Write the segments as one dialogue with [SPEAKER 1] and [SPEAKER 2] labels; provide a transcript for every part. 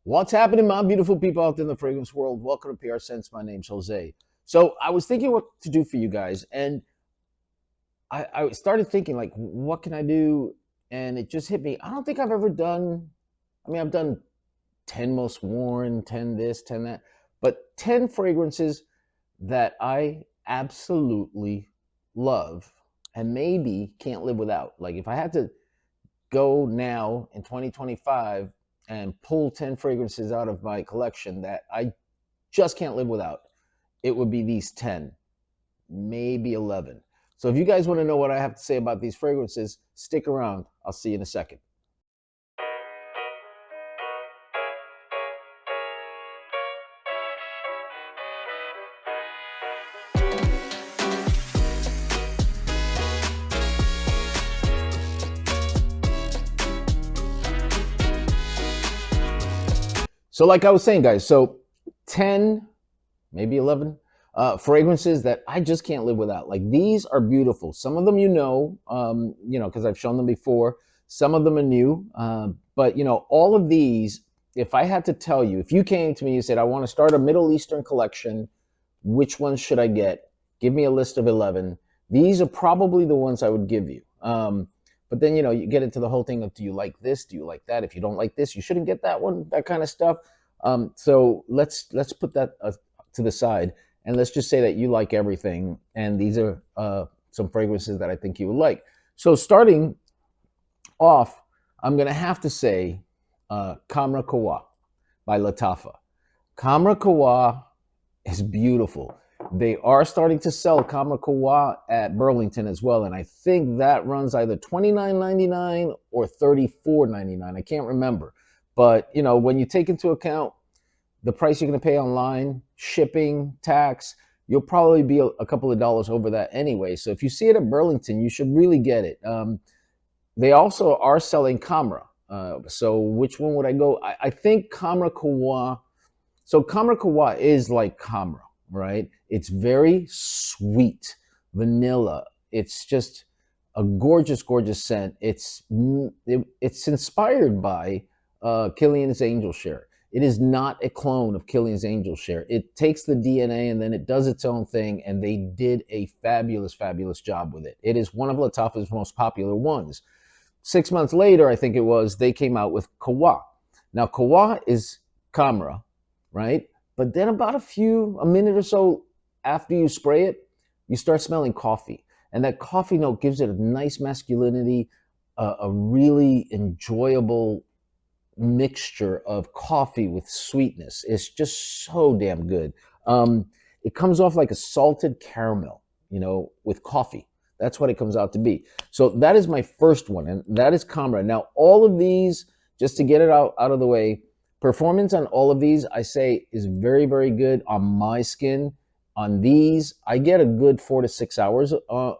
[SPEAKER 1] What's happening, my beautiful people out there in the fragrance world? Welcome to PRScents. My name's Jose. So I was thinking what to do for you guys, and I started thinking like, what can I do? And it just hit me. I don't think I've ever done. I mean, I've done 10 most worn, 10 this, 10 that, but 10 fragrances that I absolutely love and maybe can't live without. Like if I had to go now in 2025 and pull 10 fragrances out of my collection that I just can't live without, it would be these 10, maybe 11. So if you guys want to know what I have to say about these fragrances, stick around. I'll see you in a second. So like I was saying, guys, so 10, maybe 11 fragrances that I just can't live without. Like these are beautiful. Some of them because I've shown them before. Some of them are new, but all of these. If I had to tell you, if you came to me and you said, "I want to start a Middle Eastern collection, which ones should I get?" Give me a list of 11. These are probably the ones I would give you. But then you get into the whole thing of, do you like this? Do you like that? If you don't like this, you shouldn't get that one. That kind of stuff. So let's put that to the side, and let's just say that you like everything, and these are some fragrances that I think you would like. So starting off, I'm gonna have to say Kamra Kawa by Lattafa. Kamra Kawa is beautiful. They are starting to sell Kamra Kawa at Burlington as well, and I think that runs either $29.99 or $34.99. I can't remember, but when you take into account the price you're going to pay online, shipping, tax, you'll probably be a couple of dollars over that anyway. So if you see it at Burlington, you should really get it. They also are selling Kamra. So which one would I go? I think Kamra Kawa. So Kamra Kawa is like Kamra, right? It's very sweet, vanilla. It's just a gorgeous, gorgeous scent. It's inspired by Killian's Angel Share. It is not a clone of Killian's Angel Share. It takes the DNA and then it does its own thing, and they did a fabulous, fabulous job with it. It is one of Lattafa's most popular ones. 6 months later, I think it was, they came out with Kawa. Now, Kawa is Kamra, right? But then about a minute or so after you spray it, you start smelling coffee. And that coffee note gives it a nice masculinity, a really enjoyable mixture of coffee with sweetness. It's just so damn good. It comes off like a salted caramel, with coffee. That's what it comes out to be. So that is my first one, and that is Kamra. Now, all of these, just to get it out of the way, performance on all of these, I say, is very, very good on my skin. On these, I get a good 4 to 6 hours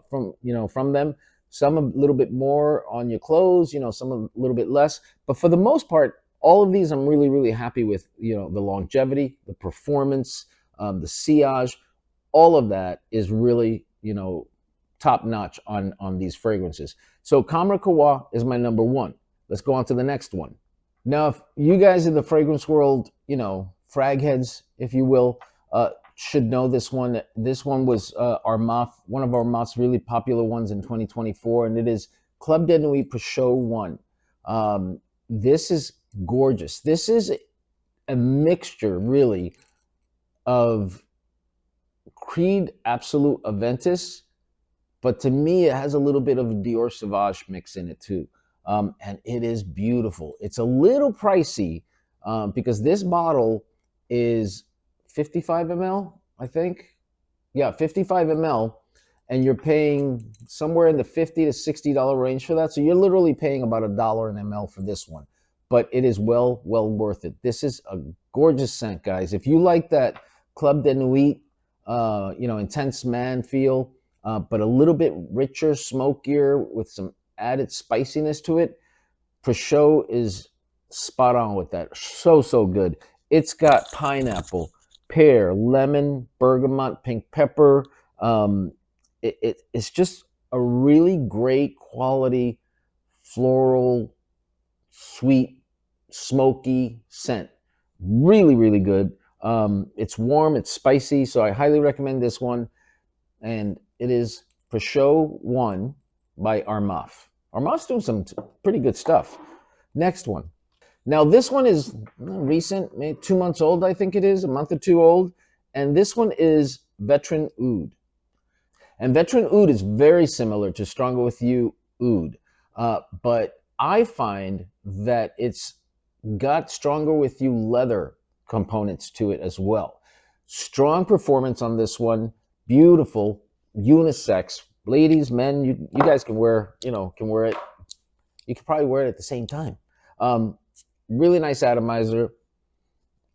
[SPEAKER 1] from them. Some a little bit more on your clothes, some a little bit less. But for the most part, all of these I'm really, really happy with, the longevity, the performance, the sillage, all of that is really, top notch on these fragrances. So Kamra Kawa is my number one. Let's go on to the next one. Now, if you guys in the fragrance world, frag heads, if you will, should know this one. This one was Armaf, one of Armaf's really popular ones in 2024, and it is Club de Nuit Peugeot 1. This is gorgeous. This is a mixture, really, of Creed Absolute Aventus, but to me, it has a little bit of Dior Sauvage mix in it too. And it is beautiful. It's a little pricey because this bottle is 55 ml, I think. Yeah, 55 ml. And you're paying somewhere in the $50 to $60 range for that. So you're literally paying about $1 an ml for this one. But it is well worth it. This is a gorgeous scent, guys. If you like that Club de Nuit, intense man feel, but a little bit richer, smokier, with some added spiciness to it, Peugeot is spot on with that. So good. It's got pineapple, pear, lemon, bergamot, pink pepper. It's just a really great quality, floral, sweet, smoky scent. Really, really good. It's warm, it's spicy, so I highly recommend this one. And it is for show one by Armaf. Armaf's doing some pretty good stuff. Next one. Now, this one is recent, maybe 2 months old, I think it is, a month or two old. And this one is Veteran Oud. And Veteran Oud is very similar to Stronger With You Oud. But I find that it's got Stronger With You leather components to it as well. Strong performance on this one. Beautiful, unisex. Ladies, men, you guys can wear, can wear it. You could probably wear it at the same time. Really nice atomizer.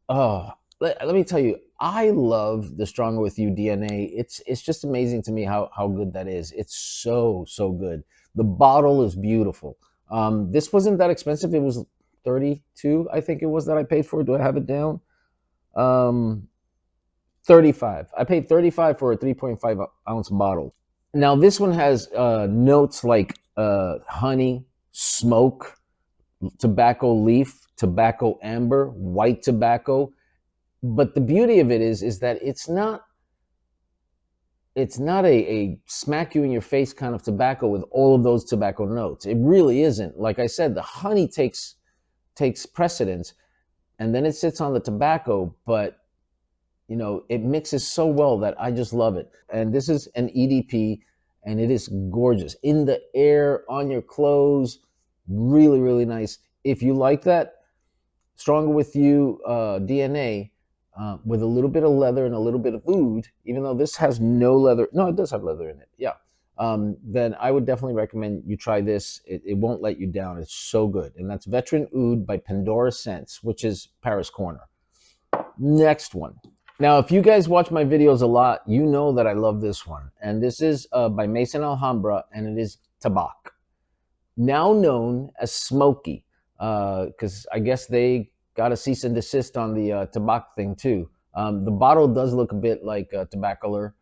[SPEAKER 1] Oh, let me tell you, I love the Stronger With You DNA. It's just amazing to me how good that is. It's so good. The bottle is beautiful. This wasn't that expensive. It was 32, I think it was, that I paid for. Do I have it down? 35. I paid 35 for a 3.5 ounce bottle. Now this one has notes like honey, smoke, tobacco leaf, tobacco amber, white tobacco. But the beauty of it is that it's not a smack you in your face kind of tobacco with all of those tobacco notes. It really isn't. Like I said, the honey takes precedence, and then it sits on the tobacco, but it mixes so well that I just love it. And this is an EDP, and it is gorgeous. In the air, on your clothes, really, really nice. If you like that, Stronger With You DNA, with a little bit of leather and a little bit of oud, even though this has no leather. No, it does have leather in it. Yeah. Then I would definitely recommend you try this. It won't let you down. It's so good. And that's Veteran Oud by PRScents, which is Paris Corner. Next one. Now, if you guys watch my videos a lot, you know that I love this one. And this is by Maison Alhambra, and it is Tabac, now known as Smoky, because I guess they got a cease and desist on the Tabac thing too. The bottle does look a bit like Tabaccolor,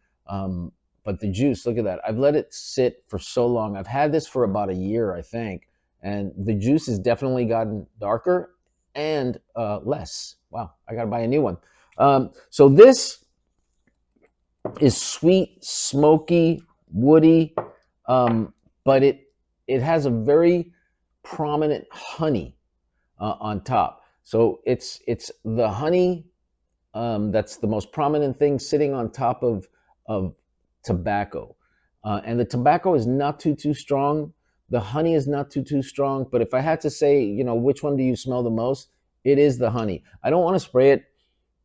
[SPEAKER 1] but the juice, look at that. I've let it sit for so long. I've had this for about a year, I think, and the juice has definitely gotten darker and less. Wow, I got to buy a new one. So this is sweet, smoky, woody, but it has a very prominent honey on top. So it's the honey that's the most prominent thing sitting on top of tobacco, and the tobacco is not too strong. The honey is not too strong. But if I had to say, which one do you smell the most? It is the honey. I don't want to spray it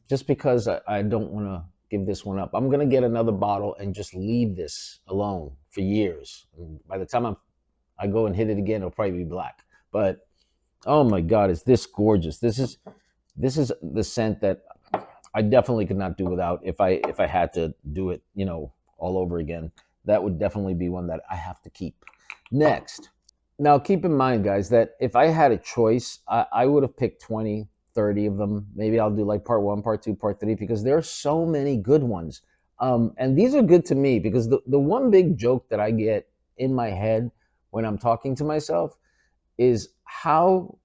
[SPEAKER 1] just because I don't want to give this one up. I'm gonna get another bottle and just leave this alone for years. And by the time I go and hit it again, it'll probably be black. But oh my God, is this gorgeous? This is the scent that I definitely could not do without. If I had to do it, all over again, that would definitely be one that I have to keep. Next. Now keep in mind, guys, that if I had a choice, I would have picked 20, 30 of them. Maybe I'll do like part one, part two, part three, because there are so many good ones. And these are good to me because the one big joke that I get in my head when I'm talking to myself is how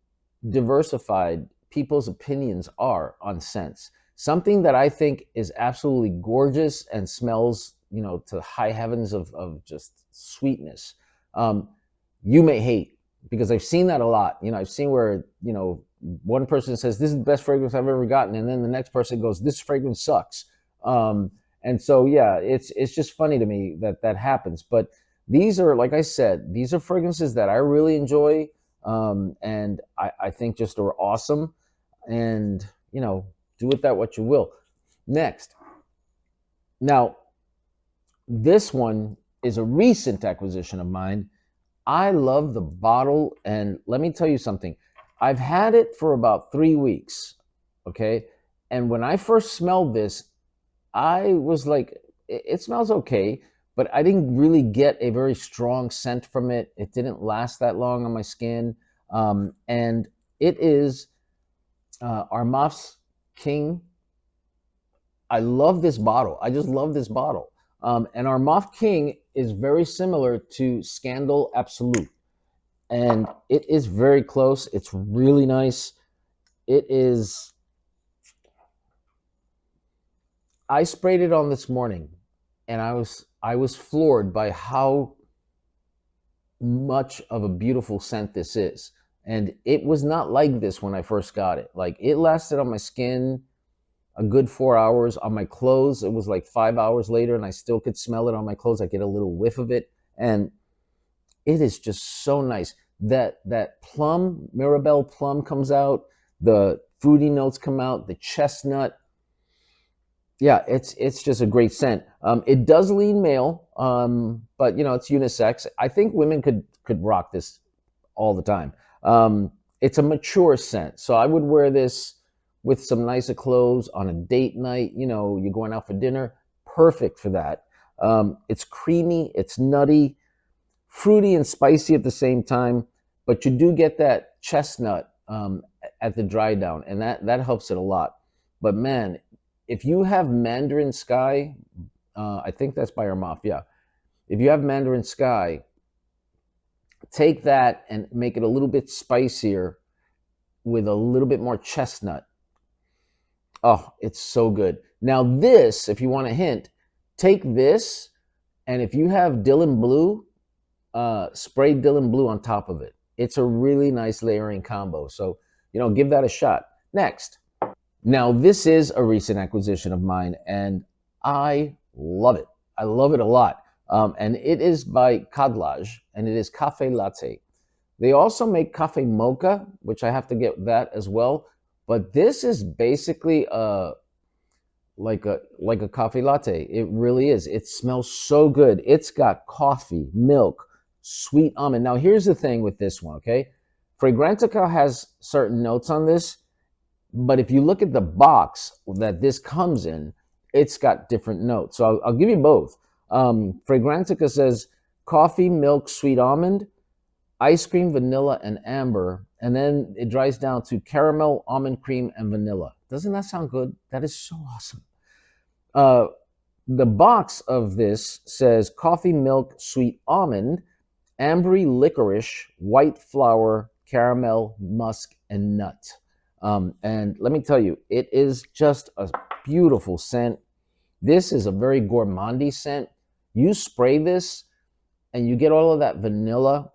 [SPEAKER 1] diversified people's opinions are on scents. Something that I think is absolutely gorgeous and smells, to high heavens of just sweetness. You may hate, because I've seen that a lot. I've seen where, one person says, this is the best fragrance I've ever gotten. And then the next person goes, this fragrance sucks. And so, yeah, it's just funny to me that happens. But these are, like I said, these are fragrances that I really enjoy. And I think just are awesome. And, do with that what you will. Next. Now, this one is a recent acquisition of mine. I love the bottle. And let me tell you something. I've had it for about 3 weeks. Okay. And when I first smelled this, I was like, it smells okay, but I didn't really get a very strong scent from it. It didn't last that long on my skin. And it is Armaf's King. I love this bottle. I just love this bottle. And Armaf King is very similar to Scandal Absolute. And it is very close. It's really nice. It is I sprayed it on this morning, and I was floored by how much of a beautiful scent this is. And it was not like this when I first got it. Like, it lasted on my skin a good 4 hours. On my clothes, it was like 5 hours later, and I still could smell it on my clothes. I get a little whiff of it, and it is just so nice. That plum, Mirabelle plum comes out, the fruity notes come out, the chestnut. Yeah, it's just a great scent. It does lean male, but it's unisex. I think women could rock this all the time. It's a mature scent, so I would wear this with some nicer clothes on a date night. You're going out for dinner. Perfect for that. It's creamy, it's nutty, fruity, and spicy at the same time, but you do get that chestnut at the dry down, and that helps it a lot. But man, if you have Mandarin Sky, I think that's by Armaf. Yeah, if you have Mandarin Sky, take that and make it a little bit spicier with a little bit more chestnut. Oh, it's so good. Now this, if you want a hint, take this, and if you have Dylan Blue, spray Dylan Blue on top of it. It's a really nice layering combo. So, give that a shot. Next. Now, this is a recent acquisition of mine, and I love it. I love it a lot. And it is by Kadlaj, and it is Cafe Latte. They also make Cafe Mocha, which I have to get that as well. But this is basically like a coffee latte. It really is. It smells so good. It's got coffee, milk, sweet almond. Now, here's the thing with this one, okay? Fragrantica has certain notes on this, but if you look at the box that this comes in, it's got different notes. So I'll give you both. Fragrantica says coffee, milk, sweet almond, ice cream, vanilla, and amber. And then it dries down to caramel, almond cream, and vanilla. Doesn't that sound good? That is so awesome. The box of this says coffee, milk, sweet almond, ambery licorice, white flower, caramel, musk, and nut. And let me tell you, it is just a beautiful scent. This is a very gourmandy scent. You spray this and you get all of that vanilla,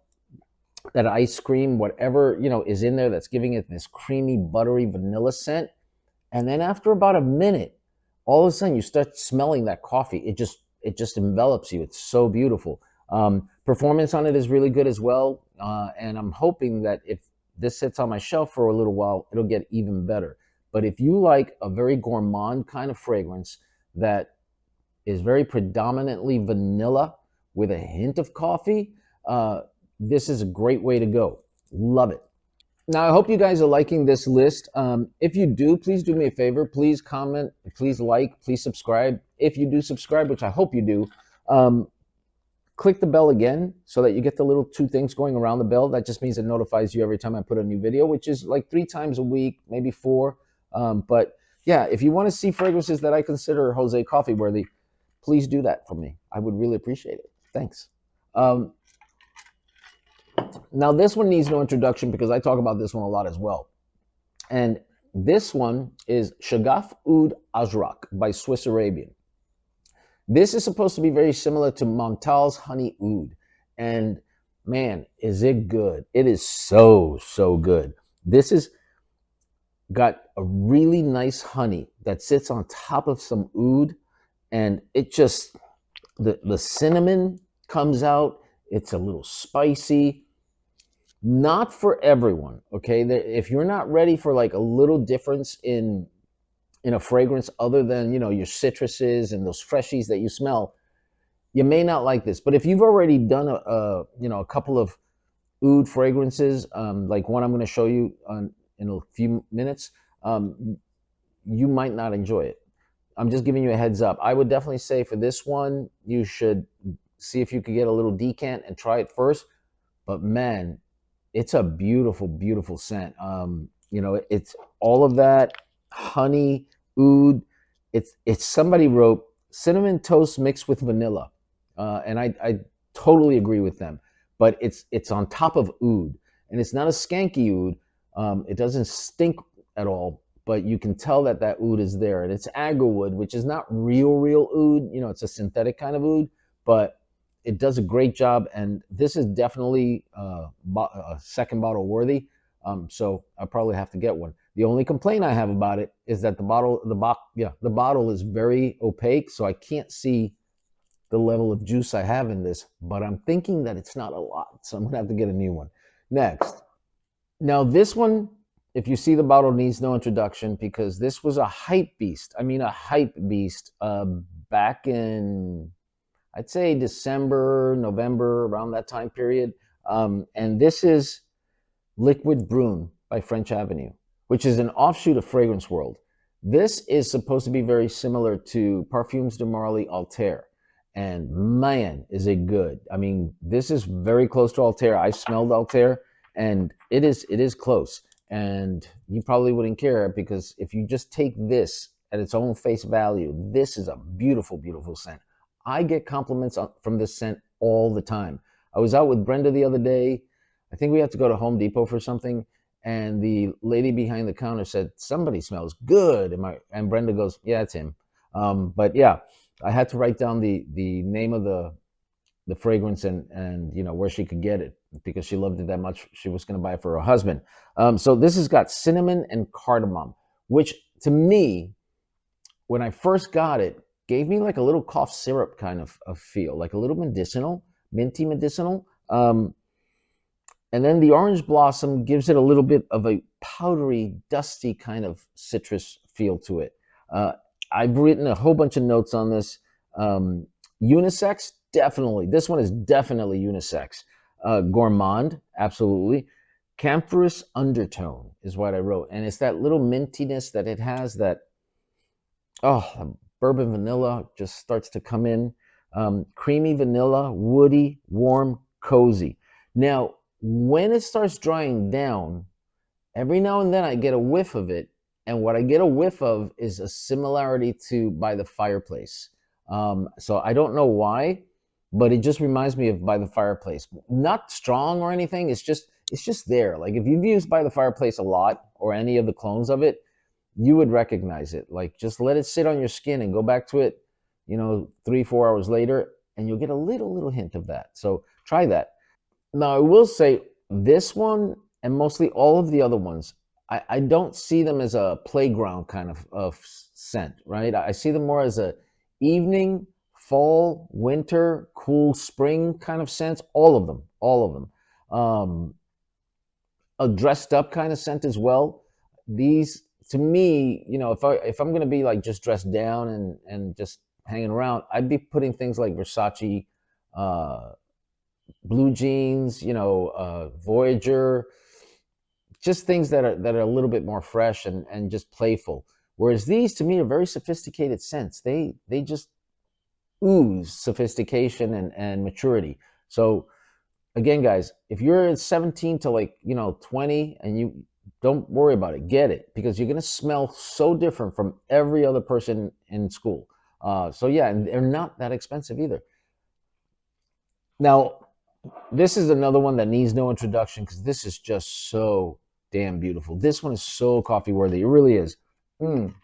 [SPEAKER 1] that ice cream, whatever, is in there that's giving it this creamy, buttery vanilla scent. And then after about a minute, all of a sudden you start smelling that coffee. It just envelops you. It's so beautiful. Performance on it is really good as well. And I'm hoping that if this sits on my shelf for a little while, it'll get even better. But if you like a very gourmand kind of fragrance that is very predominantly vanilla with a hint of coffee, this is a great way to go. Love it. Now, I hope you guys are liking this list. If you do, please do me a favor. Please comment, please like, please subscribe. If you do subscribe, which I hope you do, click the bell again so that you get the little two things going around the bell. That just means it notifies you every time I put a new video, which is like 3 times a week, maybe 4. But yeah, if you want to see fragrances that I consider Jose coffee worthy, please do that for me. I would really appreciate it. Thanks. Now, this one needs no introduction because I talk about this one a lot as well. And this one is Shagaf Oud Azrak by Swiss Arabian. This is supposed to be very similar to Montal's Honey Oud. And man, is it good. It is so, so good. This is got a really nice honey that sits on top of some oud. And it just, the cinnamon comes out. It's a little spicy. Not for everyone, okay? If you're not ready for like a little difference in a fragrance other than, your citruses and those freshies that you smell, you may not like this. But if you've already done a couple of oud fragrances, like one I'm going to show you in a few minutes, you might not enjoy it. I'm just giving you a heads up. I would definitely say for this one, you should see if you could get a little decant and try it first. But man, it's a beautiful, beautiful scent. It's all of that honey, oud. It's somebody wrote cinnamon toast mixed with vanilla, and I totally agree with them. But it's on top of oud, and it's not a skanky oud. It doesn't stink at all, but you can tell that that oud is there. And it's agarwood, which is not real oud. You know, it's a synthetic kind of oud, but it does a great job. And this is definitely a second bottle worthy. So I probably have to get one. The only complaint I have about it is that the bottle is very opaque, so I can't see the level of juice I have in this. But I'm thinking that it's not a lot, so I'm gonna have to get a new one. Next, now this one, if you see the bottle, needs no introduction because this was a hype beast. I mean, a hype beast back in, I'd say December, November, around that time period. And this is Liquid Brune by French Avenue, which is an offshoot of Fragrance World. This is supposed to be very similar to Parfums de Marly Altair. And man, is it good. I mean, this is very close to Altair. I smelled Altair, and it is close. And you probably wouldn't care because if you just take this at its own face value, this is a beautiful, beautiful scent. I get compliments from this scent all the time. I was out with Brenda the other day. I think we had to go to Home Depot for something, and the lady behind the counter said, "Somebody smells good." And Brenda goes, "Yeah, it's him." But yeah, I had to write down the name of the fragrance and you know where she could get it because she loved it that much. She was going to buy it for her husband. So this has got cinnamon and cardamom, which to me, when I first got it, gave me like a little cough syrup kind of feel, like a little medicinal, minty medicinal. And then the orange blossom gives it a little bit of a powdery, dusty kind of citrus feel to it. I've written a whole bunch of notes on this. Unisex, definitely. This one is definitely unisex. Gourmand, absolutely. Camphorous undertone is what I wrote. And it's that little mintiness that it has that, bourbon vanilla just starts to come in. Creamy vanilla, woody, warm, cozy. Now, when it starts drying down, every now and then I get a whiff of it. And what I get a whiff of is a similarity to By the Fireplace. So I don't know why, but it just reminds me of By the Fireplace. Not strong or anything. It's just there. Like if you've used By the Fireplace a lot or any of the clones of it, you would recognize it. Like just let it sit on your skin and go back to it, 3-4 hours later, and you'll get a little hint of that. So try that. Now I will say this one and mostly all of the other ones, I don't see them as a playground kind of scent, right? I see them more as a evening, fall, winter, cool spring kind of scents. All of them. A dressed up kind of scent as well. These, to me, if I'm gonna be like just dressed down and just hanging around, I'd be putting things like Versace, blue jeans, Voyager, just things that are a little bit more fresh and just playful. Whereas these, to me, are very sophisticated scents. They just ooze sophistication and maturity. So again, guys, if you're 17 to 20 and you don't worry about it, get it, because you're gonna smell so different from every other person in school. So yeah, and they're not that expensive either. Now, this is another one that needs no introduction because this is just so damn beautiful. This one is so coffee worthy. It really is. And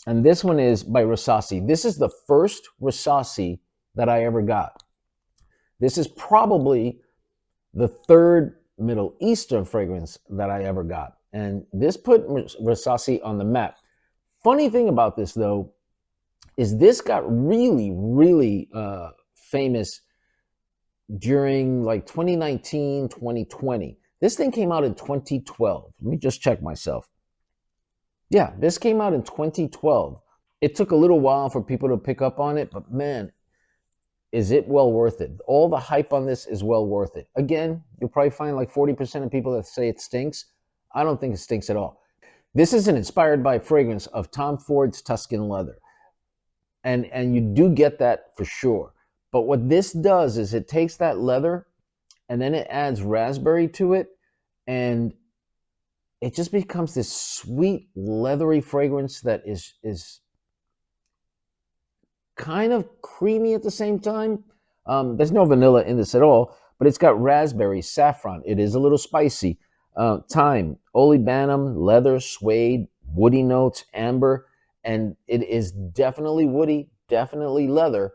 [SPEAKER 1] this one is by Rasasi. This is the first Rasasi that I ever got. This is probably the third Middle Eastern fragrance that I ever got. And this put Rasasi on the map. Funny thing about this, though, is this got really famous during like 2019, 2020. This thing came out in 2012. Let me just check myself. Yeah, this came out in 2012. It took a little while for people to pick up on it, but man, is it well worth it. All the hype on this is well worth it. Again, you'll probably find like 40% of people that say it stinks. I don't think it stinks at all. This is an inspired by fragrance of Tom Ford's Tuscan leather. And you do get that for sure. But what this does is it takes that leather and then it adds raspberry to it, and it just becomes this sweet, leathery fragrance that is kind of creamy at the same time. There's no vanilla in this at all, but it's got raspberry, saffron. It is a little spicy. Thyme, olibanum, leather, suede, woody notes, amber, and it is definitely woody, definitely leather,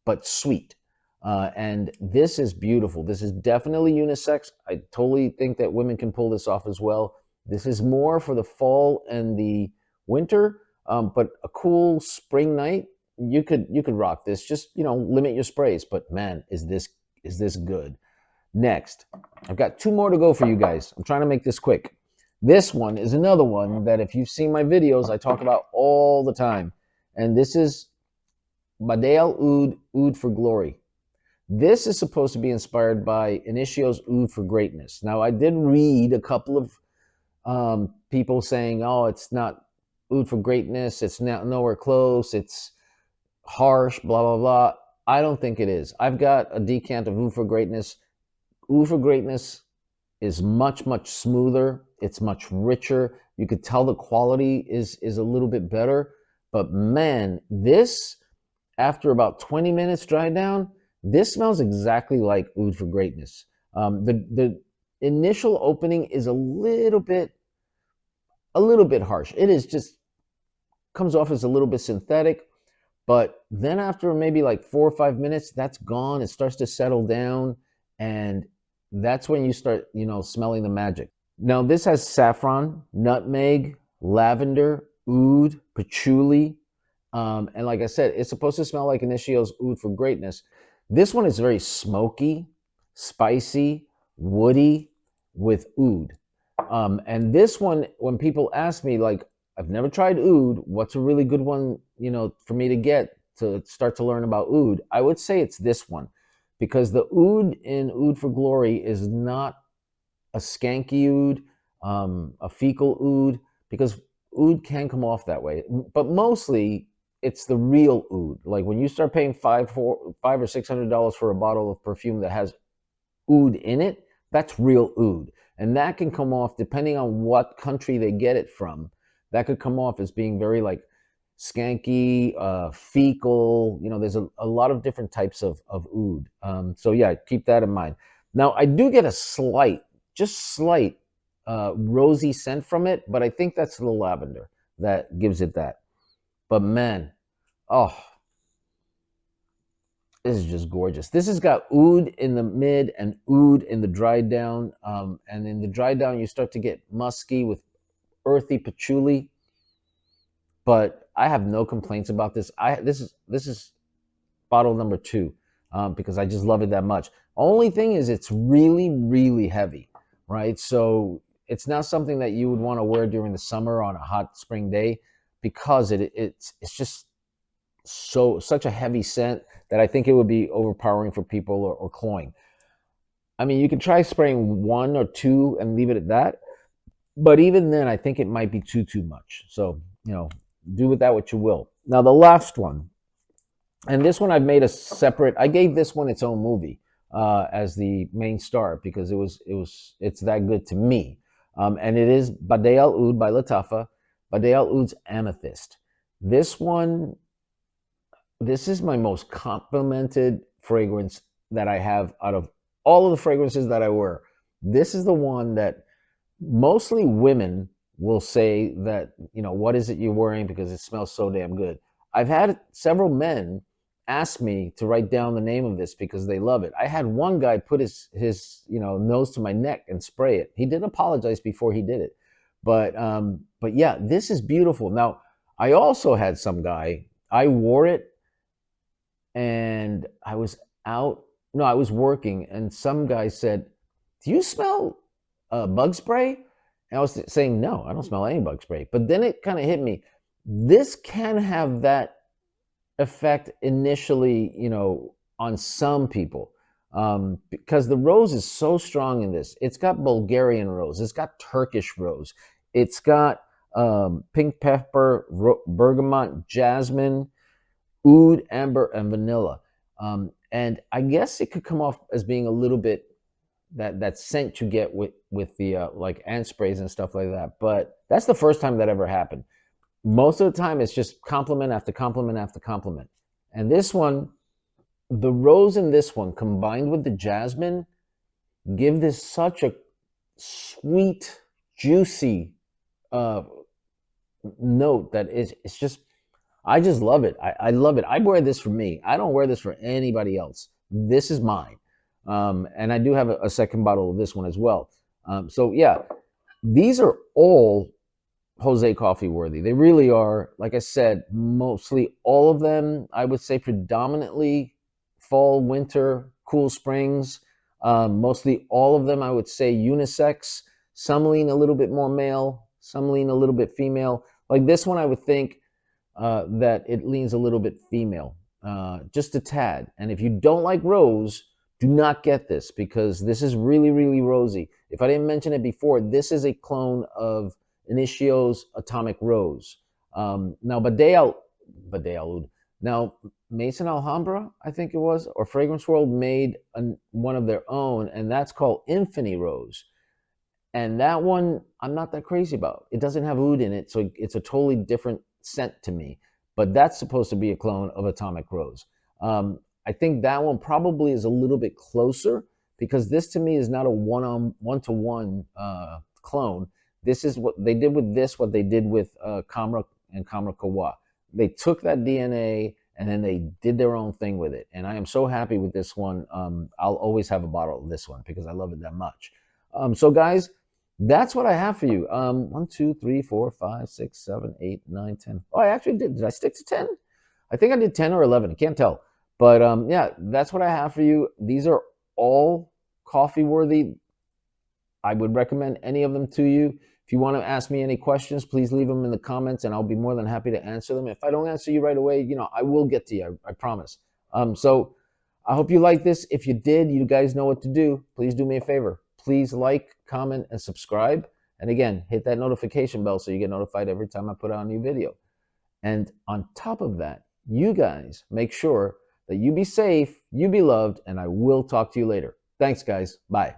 [SPEAKER 1] but sweet. And this is beautiful. This is definitely unisex. I totally think that women can pull this off as well. This is more for the fall and the winter, but a cool spring night, you could rock this. Just limit your sprays. But man, is this good? Next, I've got two more to go for you guys. I'm trying to make this quick. This one is another one that if you've seen my videos, I talk about all the time. And this is Badal Oud for Glory. This is supposed to be inspired by Initio's Oud for Greatness. Now, I did read a couple of people saying, oh, it's not Oud for Greatness. It's not nowhere close. It's harsh, blah, blah, blah. I don't think it is. I've got a decant of Oud for Greatness. Oud for Greatness is much, much smoother. It's much richer. You could tell the quality is a little bit better. But man, this, after about 20 minutes dry down, this smells exactly like Oud for Greatness. The initial opening is a little bit harsh. It is just comes off as a little bit synthetic, but then after maybe like 4 or 5 minutes, that's gone. It starts to settle down, and that's when you start, smelling the magic. Now this has saffron, nutmeg, lavender, oud, patchouli, and like I said, it's supposed to smell like Initio's Oud for Greatness. This one is very smoky, spicy, woody with oud. And this one, when people ask me, like, I've never tried oud, what's a really good one, for me to get to start to learn about oud? I would say it's this one, because the oud in Oud for Glory is not a skanky oud, a fecal oud, because oud can come off that way. But mostly, it's the real oud. Like when you start paying $500 or $600 for a bottle of perfume that has oud in it, that's real oud. And that can come off, depending on what country they get it from, that could come off as being very like skanky, fecal. There's a lot of different types of oud. So yeah, keep that in mind. Now, I do get a just slight rosy scent from it, but I think that's the lavender that gives it that. But man, oh, this is just gorgeous. This has got oud in the mid and oud in the dry down. And in the dry down, you start to get musky with earthy patchouli. But I have no complaints about this. This is bottle number 2 because I just love it that much. Only thing is it's really, really heavy, right? So it's not something that you would want to wear during the summer on a hot spring day because it's just such a heavy scent that I think it would be overpowering for people or cloying. I mean, you can try spraying 1 or 2 and leave it at that, but even then, I think it might be too much. So do with that what you will. Now the last one, and this one I've made a separate. I gave this one its own movie as the main star because it's that good to me. And it is Badal Oud by Lattafa, Badal Oud's Amethyst. This is my most complimented fragrance that I have out of all of the fragrances that I wear. This is the one that mostly women will say that, what is it you're wearing because it smells so damn good. I've had several men ask me to write down the name of this because they love it. I had one guy put his nose to my neck and spray it. He did apologize before he did it. But yeah, this is beautiful. Now, I also had some guy, I wore it and I was working, and some guy said, "Do you smell bug spray?" And I was saying, "No, I don't smell any bug spray." But then it kind of hit me. This can have that effect initially, on some people, because the rose is so strong in this. It's got Bulgarian rose. It's got Turkish rose. It's got pink pepper, bergamot, jasmine, oud, amber, and vanilla. And I guess it could come off as being a little bit that scent you get with the like ant sprays and stuff like that. But that's the first time that ever happened. Most of the time, it's just compliment after compliment after compliment. And this one, the rose in this one combined with the jasmine, give this such a sweet, juicy uh, note that is, it's just, I just love it. I love it. I wear this for me. I don't wear this for anybody else. This is mine. And I do have a second bottle of this one as well. So yeah, these are all Jose coffee worthy. They really are. Like I said, mostly all of them, I would say predominantly fall, winter, cool springs. Mostly all of them, I would say unisex. Some lean a little bit more male, some lean a little bit female. Like this one, I would think that it leans a little bit female, just a tad. And if you don't like rose, do not get this because this is really, really rosy. If I didn't mention it before, this is a clone of Initio's Atomic Rose. Now, Badea Oud. Now, Mason Alhambra, I think it was, or Fragrance World made one of their own, and that's called Infini Rose. And that one, I'm not that crazy about. It doesn't have oud in it, so it's a totally different scent to me. But that's supposed to be a clone of Atomic Rose. I think that one probably is a little bit closer because this to me is not a one-to-one clone. This is what they did with this, what they did with Kamra and Kamra Kawa. They took that DNA and then they did their own thing with it. And I am so happy with this one. I'll always have a bottle of this one because I love it that much. So guys, that's what I have for you. 1, 2, 3, 4, 5, 6, 7, 8, 9, 10. Oh, I actually did. Did I stick to 10? I think I did 10 or 11. I can't tell. But yeah, that's what I have for you. These are all coffee worthy. I would recommend any of them to you. If you want to ask me any questions, please leave them in the comments and I'll be more than happy to answer them. If I don't answer you right away, I will get to you. I promise. So I hope you like this. If you did, you guys know what to do. Please do me a favor. Please like, comment, and subscribe. And again, hit that notification bell so you get notified every time I put out a new video. And on top of that, you guys make sure that you be safe, you be loved, and I will talk to you later. Thanks, guys. Bye.